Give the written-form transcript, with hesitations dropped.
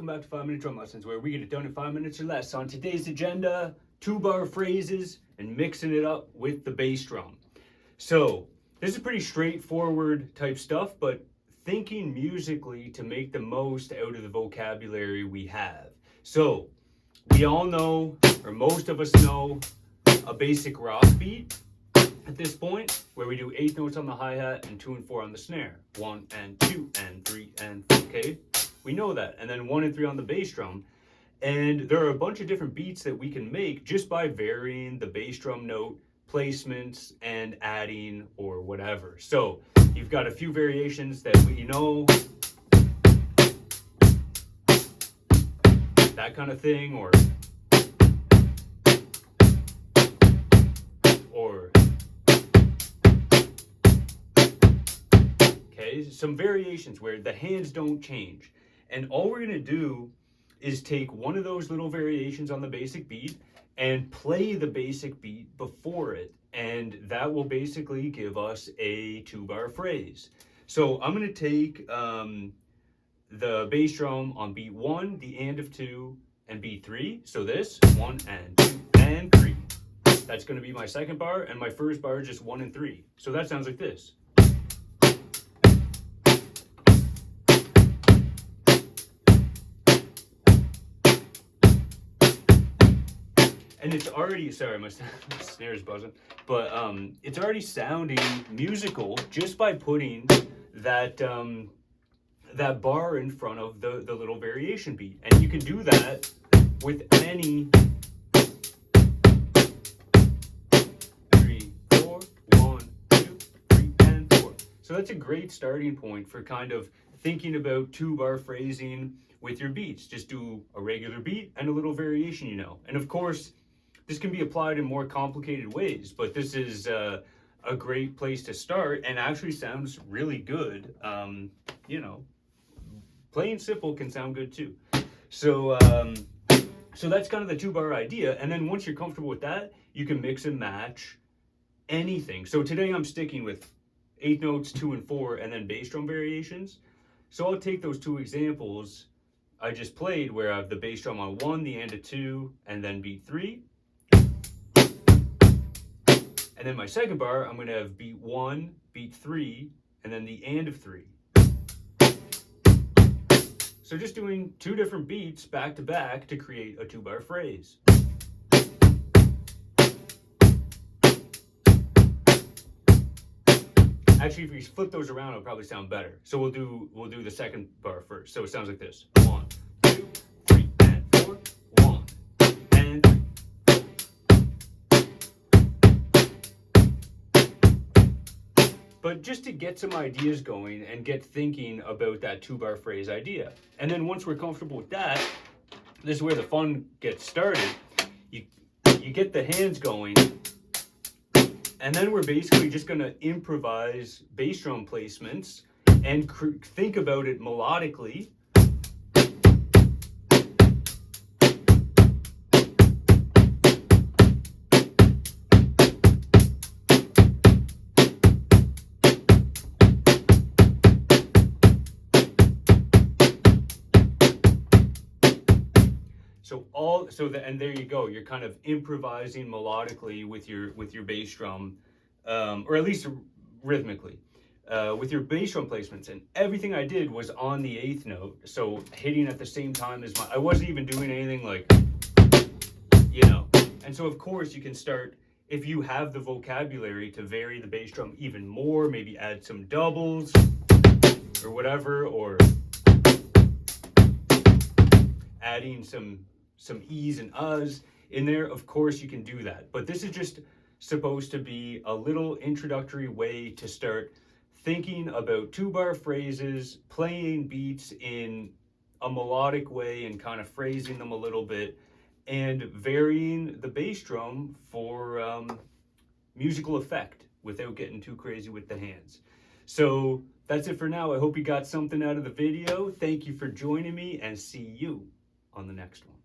back to 5 Minute Drum Lessons, where we get it done in 5 minutes or less. On today's agenda, 2-bar phrases and mixing it up with the bass drum. So this is pretty straightforward type stuff, but thinking musically to make the most out of the vocabulary we have. So we all know, or most of us know, a basic rock beat at this point, where we do 8 notes on the hi-hat and 2 and 4 on the snare. 1 and 2 and 3 and 4, okay? We know that. And then 1 and 3 on the bass drum. And there are a bunch of different beats that we can make just by varying the bass drum note placements and adding or whatever. So you've got a few variations that we know, that kind of thing, or okay, some variations where the hands don't change. And all we're gonna do is take one of those little variations on the basic beat and play the basic beat before it. And that will basically give us a 2-bar phrase. So I'm gonna take the bass drum on beat 1, the and of 2, and beat 3. So this, 1 and 2 and 3. That's gonna be my second bar, and my first bar is just 1 and 3. So that sounds like this. And it's already, sorry, my snare's buzzing, but it's already sounding musical just by putting that that bar in front of the little variation beat. And you can do that with any 3, 4, 1, 2, 3, and 4. So that's a great starting point for kind of thinking about 2-bar phrasing with your beats. Just do a regular beat and a little variation, you know. And of course, this can be applied in more complicated ways, but this is a great place to start and actually sounds really good. You know, plain simple can sound good too. So, so that's kind of the 2-bar idea. And then once you're comfortable with that, you can mix and match anything. So today I'm sticking with 8 notes, 2 and 4, and then bass drum variations. So I'll take those 2 examples I just played where I have the bass drum on 1, the and of 2, and then beat 3. And then my second bar, I'm gonna have beat 1, beat 3, and then the and of 3. So just doing 2 different beats back to back to create a 2-bar phrase. Actually, if we flip those around, it'll probably sound better. So we'll do the second bar first. So it sounds like this. 1, 2, 3, and 4. 1, and 3. But just to get some ideas going and get thinking about that 2-bar phrase idea. And then once we're comfortable with that, this is where the fun gets started. You get the hands going, and then we're basically just gonna improvise bass drum placements and think about it melodically. And there you go. You're kind of improvising melodically with your bass drum, or at least rhythmically, with your bass drum placements. And everything I did was on the 8th note, so hitting at the same time as I wasn't even doing anything like, you know. And so of course you can start, if you have the vocabulary, to vary the bass drum even more, maybe add some doubles or whatever, or adding some e's and uhs in there. Of course you can do that, but this is just supposed to be a little introductory way to start thinking about 2-bar phrases, playing beats in a melodic way and kind of phrasing them a little bit, and varying the bass drum for musical effect without getting too crazy with the hands. So that's it for now. I hope you got something out of the video. Thank you for joining me, and see you on the next one.